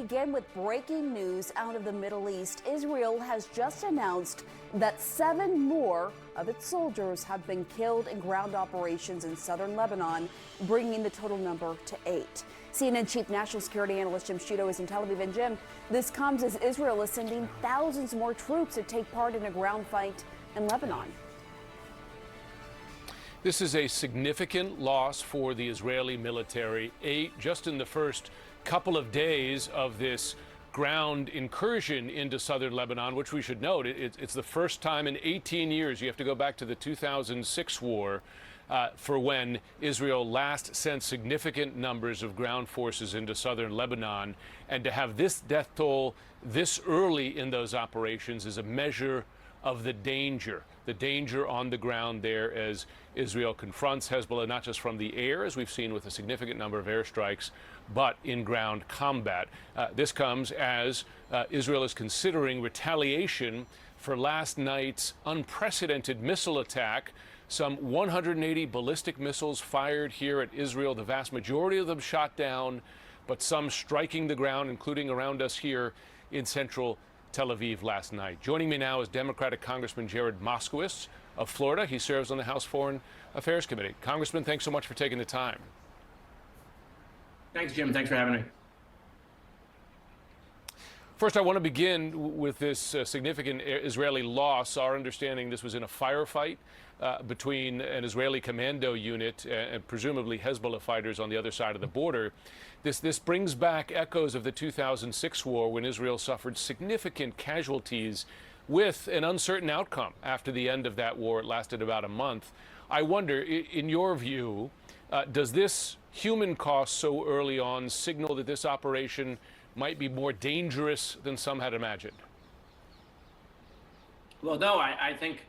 begin with breaking news out of the Middle East. Israel has just announced that 7 more of its soldiers have been killed in ground operations in southern Lebanon, bringing the total number to 8. CNN Chief National Security Analyst Jim Schito is in Tel Aviv. And Jim, this comes as Israel is sending thousands more troops to take part in a ground fight in Lebanon. This is a significant loss for the Israeli military. 8 just in the first couple of days of this ground incursion into southern Lebanon, which we should note, it's the first time in 18 years, you have to go back to the 2006 war, for when Israel last sent significant numbers of ground forces into southern Lebanon. And to have this death toll this early in those operations is a measure of the danger on the ground there as Israel confronts Hezbollah, not just from the air, as we've seen with a significant number of airstrikes, but in ground combat. This comes as Israel is considering retaliation for last night's unprecedented missile attack. Some 180 ballistic missiles fired here at Israel, the vast majority of them shot down, but some striking the ground, including around us here in central Tel Aviv last night. Joining me now is Democratic Congressman Moskowitz of Florida. He serves on the House Foreign Affairs Committee. Congressman, thanks so much for taking the time. Thanks, Jim. Thanks for having me. First, I want to begin with this significant Israeli loss. Our understanding this was in a firefight between an Israeli commando unit and presumably Hezbollah fighters on the other side of the border. This brings back echoes of the 2006 war when Israel suffered significant casualties with an uncertain outcome after the end of that war. It lasted about a month. I wonder, in your view, does this human cost so early on signal that this operation might be more dangerous than some had imagined? Well, no, I think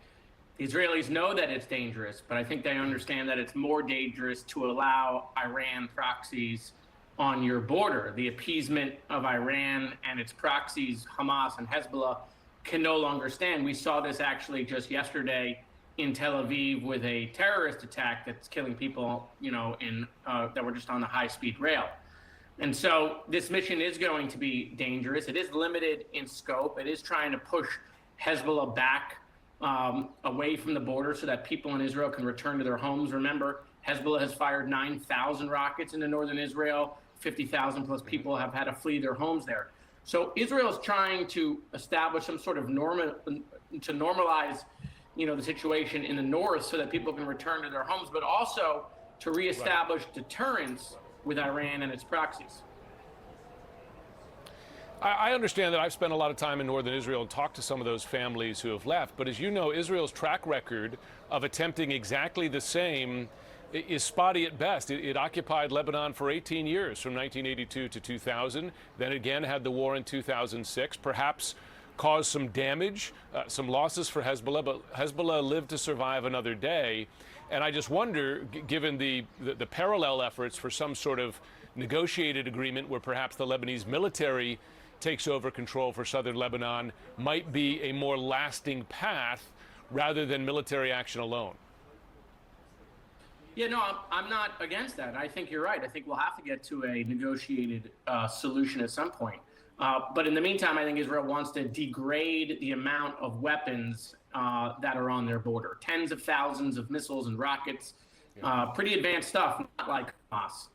the Israelis know that it's dangerous, but I think they understand that it's more dangerous to allow Iran proxies on your border. The appeasement of Iran and its proxies, Hamas and Hezbollah, can no longer stand. We saw this actually just yesterday in Tel Aviv with a terrorist attack that's killing people, that were just on the high-speed rail. And so this mission is going to be dangerous. It is limited in scope. It is trying to push Hezbollah back away from the border so that people in Israel can return to their homes. Remember, Hezbollah has fired 9,000 rockets into northern Israel. 50,000 plus people have had to flee their homes there. So Israel is trying to establish some sort of to normalize, the situation in the north so that people can return to their homes, but also to reestablish deterrence with Iran and its proxies. I understand that. I've spent a lot of time in northern Israel and talked to some of those families who have left. But as you know, Israel's track record of attempting exactly the same is spotty at best. It occupied Lebanon for 18 years, from 1982 to 2000. Then again had the war in 2006, perhaps caused some damage, some losses for Hezbollah, but Hezbollah lived to survive another day. And I just wonder, given the parallel efforts for some sort of negotiated agreement where perhaps the Lebanese military takes over control for southern Lebanon, might be a more lasting path rather than military action alone. Yeah, no, I'm not against that. I think you're right. I think we'll have to get to a negotiated solution at some point. But in the meantime, I think Israel wants to degrade the amount of weapons that are on their border. Tens of thousands of missiles and rockets, pretty advanced stuff, not like Hamas.